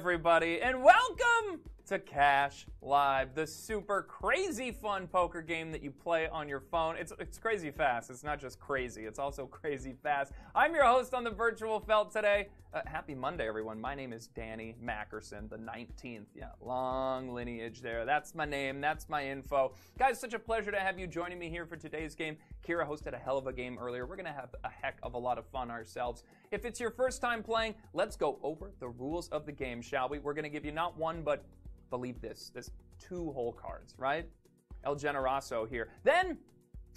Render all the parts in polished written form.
Everybody, and welcome to Cash Live, the super crazy fun poker game that you play on your phone. It's crazy fast. It's not just crazy, it's also crazy fast. I'm your host on the virtual felt today. Happy Monday, everyone. My name is Danny Mackerson, the 19th. Yeah, long lineage there. That's my name. That's my info. Guys, such a pleasure to have you joining me here for today's game. Kira hosted a hell of a game earlier. We're going to have a heck of a lot of fun ourselves. If it's your first time playing, let's go over the rules of the game, shall we? We're going to give you not one, but believe this 2 whole cards, right? El Generoso here. Then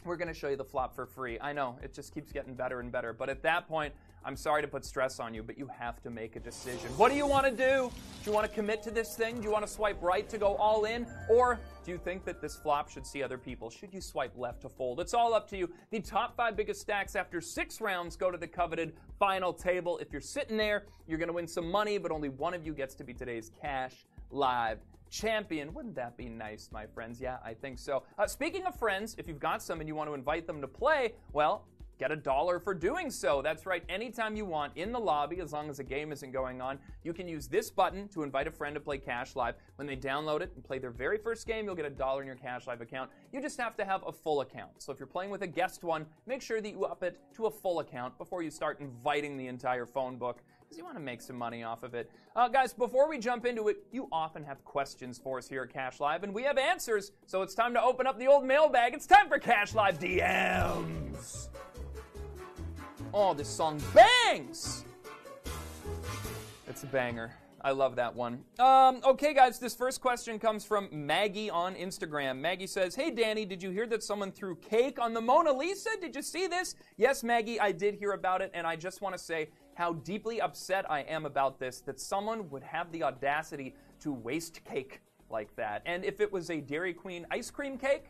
we're going to show you the flop for free. I know, it just keeps getting better and better. But at that point, I'm sorry to put stress on you, but you have to make a decision. What do you want to do? Do you want to commit to this thing? Do you want to swipe right to go all in? Or do you think that this flop should see other people? Should you swipe left to fold? It's all up to you. The top 5 biggest stacks after 6 rounds go to the coveted final table. If you're sitting there, you're going to win some money, but only one of you gets to be today's Cash Live champion. Wouldn't that be nice, my friends? Yeah, I think so. Speaking of friends, if you've got some and you want to invite them to play, well, get $1 for doing so. That's right. Anytime you want in the lobby, as long as a game isn't going on, you can use this button to invite a friend to play Cash Live. When they download it and play their very first game, you'll get $1 in your Cash Live account. You just have to have a full account. So if you're playing with a guest one, make sure that you up it to a full account before you start inviting the entire phone book, because you want to make some money off of it. Guys, before we jump into it, you often have questions for us here at Cash Live, and we have answers. So it's time to open up the old mailbag. It's time for Cash Live DMs. Oh, this song bangs! It's a banger. I love that one. Okay, guys, this first question comes from Maggie on Instagram. Maggie says, "Hey, Danny, did you hear that someone threw cake on the Mona Lisa? Did you see this?" Yes, Maggie, I did hear about it, and I just want to say how deeply upset I am about this, that someone would have the audacity to waste cake like that. And if it was a Dairy Queen ice cream cake,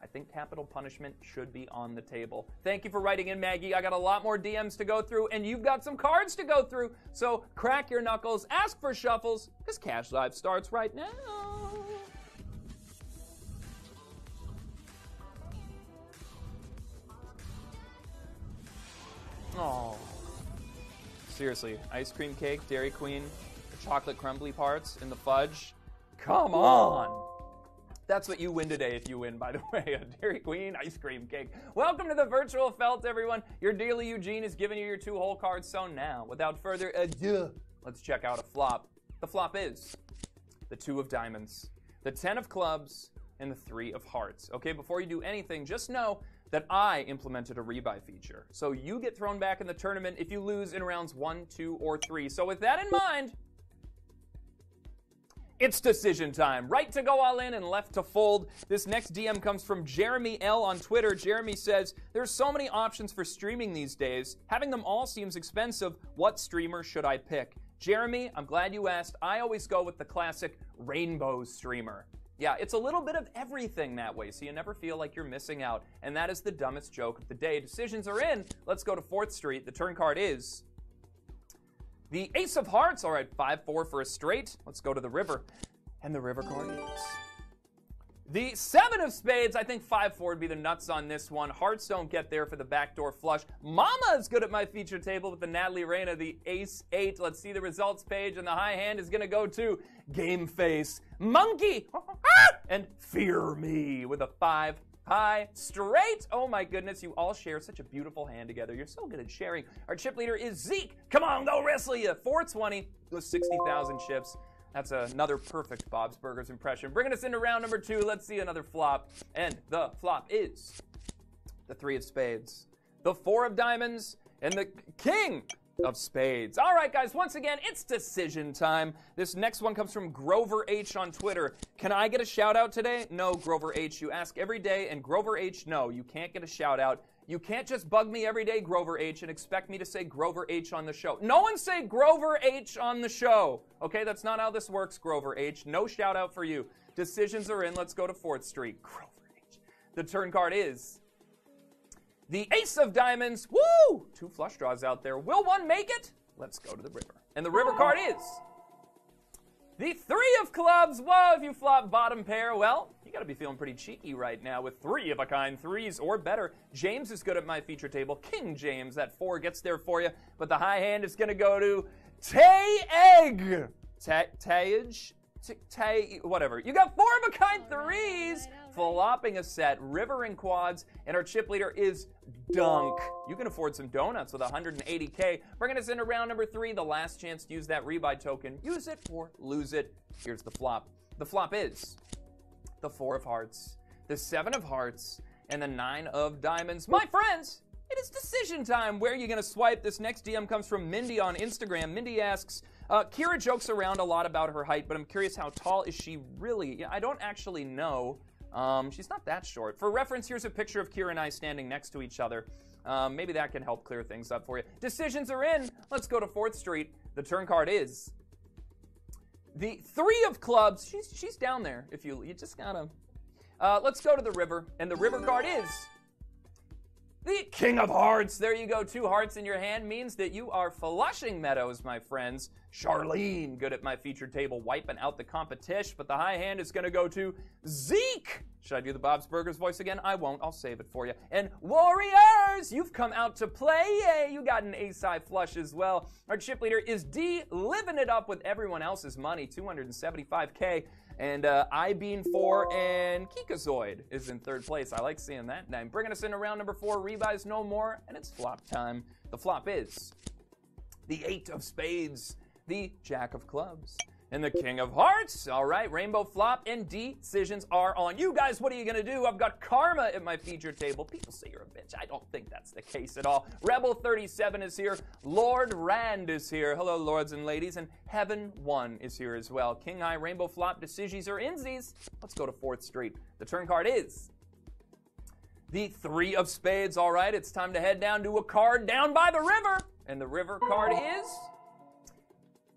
I think capital punishment should be on the table. Thank you for writing in, Maggie. I got a lot more DMs to go through, and you've got some cards to go through. So crack your knuckles, ask for shuffles, because Cash Live starts right now. Oh, seriously, ice cream cake, Dairy Queen, the chocolate crumbly parts, and the fudge. Come on. That's what you win today if you win, by the way, a Dairy Queen ice cream cake. Welcome to the virtual felt, everyone. Your dealer Eugene is giving you your 2 whole cards. So now, without further ado, let's check out a flop. The flop is the 2 of diamonds, the 10 of clubs, and the 3 of hearts. Okay, before you do anything, just know that I implemented a rebuy feature. So you get thrown back in the tournament if you lose in rounds 1, 2, or 3. So with that in mind, it's decision time. Right to go all in and left to fold. This next DM comes from Jeremy L on Twitter. Jeremy says, "There's so many options for streaming these days. Having them all seems expensive. What streamer should I pick?" Jeremy, I'm glad you asked. I always go with the classic rainbow streamer. Yeah, it's a little bit of everything that way, so you never feel like you're missing out. And that is the dumbest joke of the day. Decisions are in. Let's go to 4th Street. The turn card is the Ace of Hearts. All right, 5-4 for a straight. Let's go to the river. And the river card is the 7 of spades. I think 5-4 would be the nuts on this one. Hearts don't get there for the backdoor flush. Mama is good at my feature table with the Natalie Reyna, the Ace-8. Let's see the results page, and the high hand is going to go to Game Face, Monkey, and Fear Me with a 5 high straight. Oh my goodness, you all share such a beautiful hand together. You're so good at sharing. Our chip leader is Zeke. Come on, go wrestle you. 420 with 60,000 chips. That's another perfect Bob's Burgers impression. Bringing us into round number 2. Let's see another flop. And the flop is the 3 of spades, the 4 of diamonds, and the king of spades. All right, guys, once again, it's decision time. This next one comes from Grover H on Twitter. Can I get a shout out today? No, Grover H. You ask every day, and Grover H, no, you can't get a shout out. You can't just bug me every day, Grover H, and expect me to say Grover H on the show. No one say Grover H on the show. Okay, that's not how this works, Grover H. No shout out for you. Decisions are in. Let's go to 4th Street. Grover H. The turn card is the Ace of Diamonds. Woo! 2 flush draws out there. Will one make it? Let's go to the river. And the river card is the 3 of clubs. Whoa, if you flop bottom pair, well, you got to be feeling pretty cheeky right now with 3 of a kind, 3s or better. James is good at my feature table. King James, that 4 gets there for you. But the high hand is going to go to Tay Egg. whatever. You got 4-of-a-kind threes, flopping a set, river and quads, and our chip leader is Dunk. You can afford some donuts with 180K. Bringing us into round number 3, the last chance to use that rebuy token. Use it or lose it. Here's the flop. The flop is the 4 of hearts, the 7 of hearts, and the 9 of diamonds. My friends, it is decision time. Where are you going to swipe? This next DM comes from Mindy on Instagram. Mindy asks, Kira jokes around a lot about her height, but I'm curious, how tall is she really? I don't actually know. She's not that short. For reference, here's a picture of Kira and I standing next to each other. Maybe that can help clear things up for you. Decisions are in. Let's go to 4th Street. The turn card is the 3 of clubs. She's down there. If you just gotta. Let's go to the river, and the river card is the King of Hearts. There you go. 2 hearts in your hand means that you are flushing meadows, my friends. Charlene, good at my featured table, wiping out the competition, but the high hand is going to go to Zeke. Should I do the Bob's Burgers voice again? I won't. I'll save it for you. And Warriors, you've come out to play. Yay, you got an ace-high flush as well. Our chip leader is D, living it up with everyone else's money, 275K. And iBean 4 and Kikazoid is in 3rd place. I like seeing that name. Bringing us into round number 4, rebuys no more, and it's flop time. The flop is the 8 of spades, the Jack of clubs, and the King of hearts. All right, rainbow flop and decisions are on you guys. What are you going to do? I've got Karma at my featured table. People say you're a bitch. I don't think that's the case at all. Rebel 37 is here. Lord Rand is here. Hello, lords and ladies. And Heaven 1 is here as well. King High, rainbow flop, decisions or insies. Let's go to 4th Street. The turn card is the 3 of spades. All right, it's time to head down to a card down by the river. And the river card is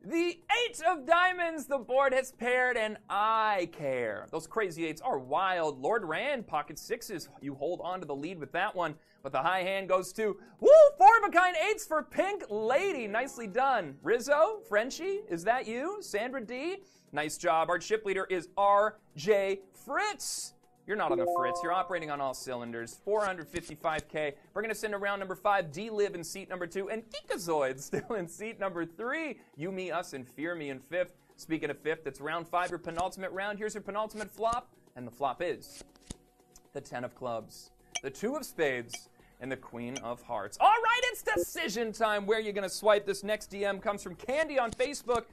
the 8 of diamonds. The board has paired, and I care. Those crazy 8s are wild. Lord Rand, pocket 6s. You hold on to the lead with that one. But the high hand goes to, 4-of-a-kind 8s for Pink Lady. Nicely done. Rizzo, Frenchie, is that you? Sandra D, nice job. Our chip leader is RJFritz. You're not on the fritz. You're operating on all cylinders. 455K. Bringing us into round number 5. DLiv in seat number 2. And Kikazoid still in seat number 3. You, me, us, and fear me in 5th. Speaking of 5th, it's round 5, your penultimate round. Here's your penultimate flop. And the flop is the 10 of clubs, the 2 of spades, and the Queen of hearts. All right, it's decision time. Where are you going to swipe? This next DM comes from Candy on Facebook.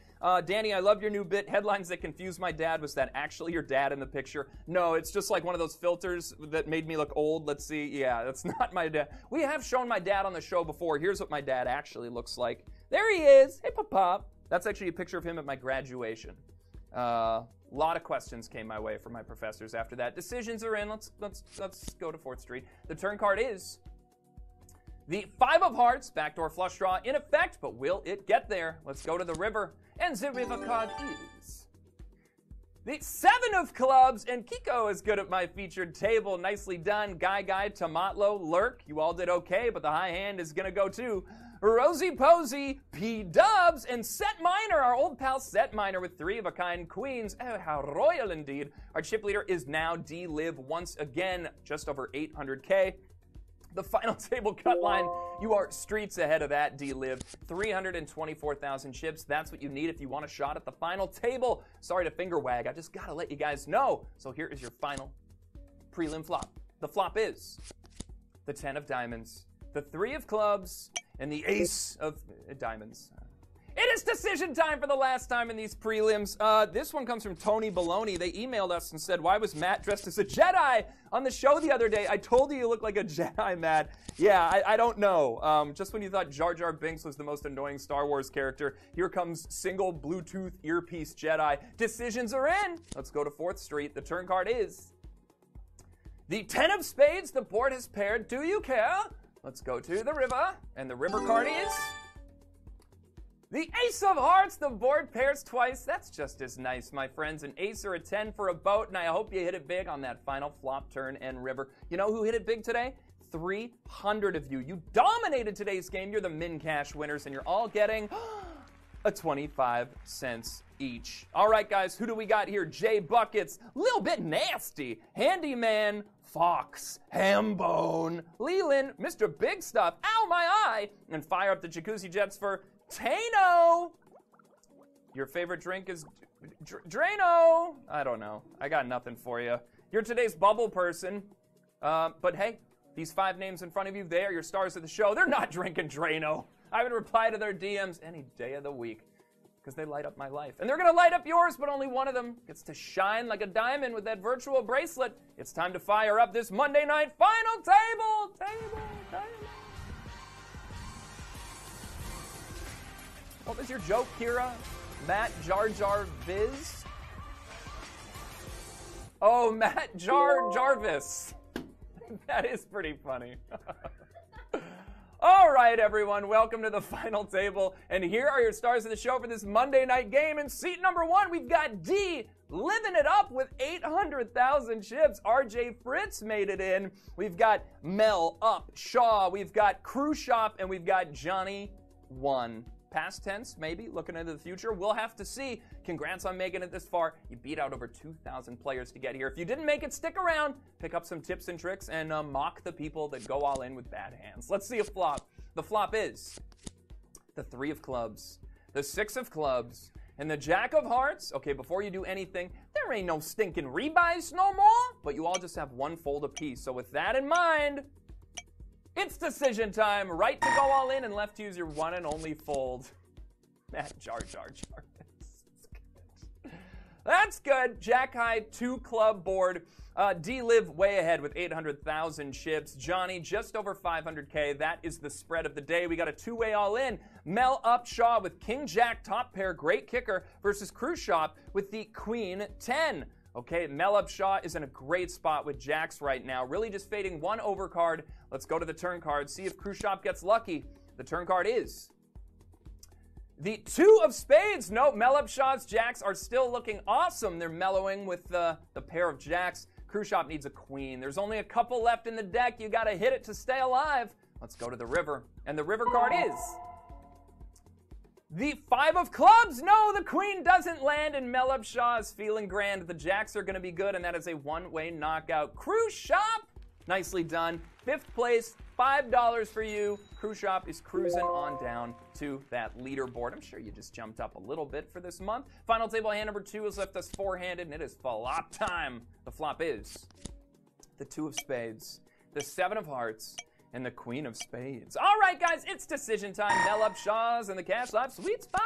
Danny, I love your new bit. Headlines that confused my dad. Was that actually your dad in the picture? No, it's just like one of those filters that made me look old. Let's see. Yeah, that's not my dad. We have shown my dad on the show before. Here's what my dad actually looks like. There he is. Hey, Papa. That's actually a picture of him at my graduation. A lot of questions came my way from my professors after that. Decisions are in. Let's go to 4th Street. The turn card is the 5 of hearts, backdoor flush draw in effect, but will it get there? Let's go to the river. And the river card is the 7 of clubs, and Kiko is good at my featured table. Nicely done. Guy, Tomatlo, Lurk, you all did okay, but the high hand is going to go to Rosie Posey, P-Dubs, and Set Miner, our old pal Set Miner with 3-of-a-kind queens. Oh, how royal indeed. Our chip leader is now DLiv once again, just over 800K. The final table cut line, you are streets ahead of that, DLiv. 324,000 chips. That's what you need if you want a shot at the final table. Sorry to finger wag. I just got to let you guys know. So here is your final prelim flop. The flop is the 10 of diamonds, the 3 of clubs, and the ace of diamonds. It is decision time for the last time in these prelims. This one comes from Tony Baloney. They emailed us and said, why was Matt dressed as a Jedi on the show the other day? I told you look like a Jedi, Matt. Yeah, I don't know. Just when you thought Jar Jar Binks was the most annoying Star Wars character, here comes single Bluetooth earpiece Jedi. Decisions are in. Let's go to 4th Street. The turn card is the 10 of spades. The board has paired. Do you care? Let's go to the river. And the river card is the ace of hearts. The board pairs twice. That's just as nice, my friends. An ace or a 10 for a boat, and I hope you hit it big on that final flop, turn, and river. You know who hit it big today? 300 of you. You dominated today's game. You're the min cash winners, and you're all getting a 25 cents each. All right, guys, who do we got here? Jay Buckets, little bit nasty. Handyman, Fox, Hambone, Leland, Mr. Big Stuff, ow, my eye, and fire up the jacuzzi jets for Tano. Your favorite drink is Drano. I don't know. I got nothing for you. You're today's bubble person. But hey, these 5 names in front of you, they are your stars of the show. They're not drinking Drano. I would reply to their DMs any day of the week because they light up my life. And they're going to light up yours, but only one of them gets to shine like a diamond with that virtual bracelet. It's time to fire up this Monday night final table. What was your joke, Kira? Matt Jar Jar Viz? Oh, Matt Jarvis. That is pretty funny. All right, everyone, welcome to the final table. And here are your stars of the show for this Monday night game. In seat number 1, we've got D living it up with 800,000 chips. RJFritz made it in. We've got Melupshaw. We've got Krushop. And we've got Johnny 1. Past tense, maybe, looking into the future. We'll have to see. Congrats on making it this far. You beat out over 2,000 players to get here. If you didn't make it, stick around. Pick up some tips and tricks and mock the people that go all in with bad hands. Let's see a flop. The flop is the 3 of clubs, the 6 of clubs, and the Jack of hearts. Okay, before you do anything, there ain't no stinking rebuys no more, but you all just have 1 fold apiece. So with that in mind, it's decision time. Right to go all in and left to use your 1 and only fold. Matt Jar Jar Jar. That's good. Jack high, 2 club board. DLiv way ahead with 800,000 chips. Johnny just over 500K. That is the spread of the day. We got a 2-way all in. Melupshaw with King Jack top pair, great kicker, versus Krushop with the Queen 10. Okay, Melupshaw is in a great spot with jacks right now. Really just fading 1 overcard. Let's go to the turn card, see if Krushop gets lucky. The turn card is the 2 of spades. No, Melupshaw's jacks are still looking awesome. They're mellowing with the pair of jacks. Krushop needs a queen. There's only a couple left in the deck. You got to hit it to stay alive. Let's go to the river. And the river card is the 5 of clubs. No, the queen doesn't land, and Melupshaw is feeling grand. The jacks are going to be good, and that is a 1-way knockout. Krushop, nicely done. 5th place, $5 for you. Krushop is cruising on down to that leaderboard. I'm sure you just jumped up a little bit for this month. Final table hand number 2 has left us 4-handed, and it is flop time. The flop is the 2 of spades, the 7 of hearts, and the Queen of Spades. All right, guys, it's decision time. Melupshaw's in the Cash Live sweet spot.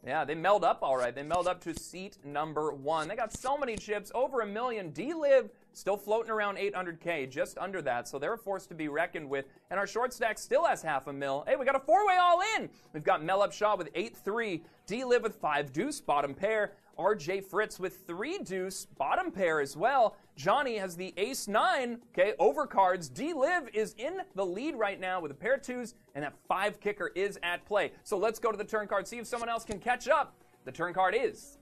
Yeah, they meld up all right. They meld up to seat number 1. They got so many chips, over 1 million. DLiv still floating around 800K, just under that, so they're a force to be reckoned with. And our short stack still has $500,000. Hey, we got a 4-way all in. We've got Melupshaw with 8-3, DLiv with 5 deuce, bottom pair, RJFritz with 3 deuce, bottom pair as well. Johnny has the ace-9, okay, overcards. DLiv is in the lead right now with a pair of 2s, and that 5 kicker is at play. So let's go to the turn card, see if someone else can catch up. The turn card is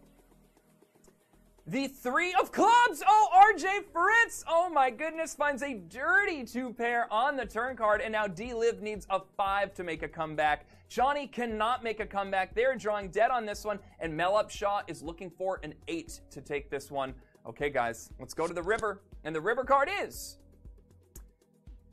the 3 of clubs. Oh, RJFritz, oh my goodness, finds a dirty 2-pair on the turn card, and now DLiv needs a 5 to make a comeback. Johnny cannot make a comeback. They're drawing dead on this one, and Melupshaw is looking for an 8 to take this one. Okay, guys, let's go to the river, and the river card is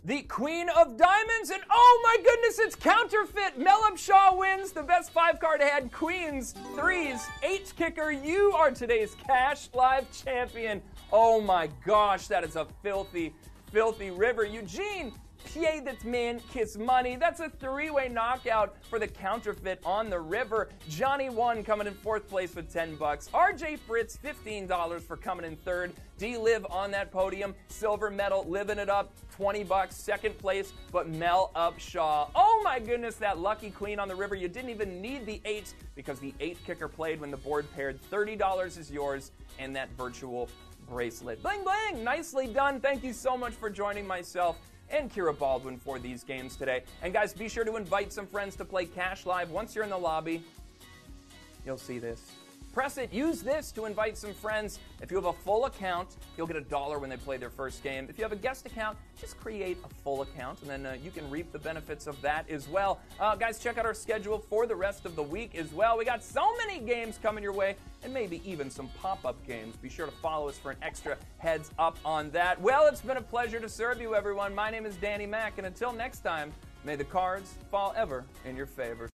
the Queen of Diamonds, and oh my goodness, it's counterfeit. Melupshaw wins. The best 5-card had queens, 3s, 8 kicker. You are today's Cash Live champion. Oh my gosh, that is a filthy, filthy river. Eugene, pay that man kiss money. That's a 3-way knockout for the counterfeit on the river. Johnny 1 coming in 4th place with $10. RJFritz, $15 for coming in 3rd. DLiv on that podium, silver medal, living it up, $20, 2nd place, but Melupshaw. Oh my goodness, that lucky queen on the river. You didn't even need the 8 because the 8 kicker played when the board paired. $30 is yours and that virtual bracelet. Bling bling, nicely done. Thank you so much for joining myself and Kira Baldwin for these games today. And guys, be sure to invite some friends to play Cash Live. Once you're in the lobby, you'll see this. Press it, use this to invite some friends. If you have a full account, you'll get $1 when they play their first game. If you have a guest account, just create a full account, and then you can reap the benefits of that as well. Guys, check out our schedule for the rest of the week as well. We got so many games coming your way, and maybe even some pop-up games. Be sure to follow us for an extra heads up on that. Well, it's been a pleasure to serve you, everyone. My name is Danny Mac, and until next time, may the cards fall ever in your favor.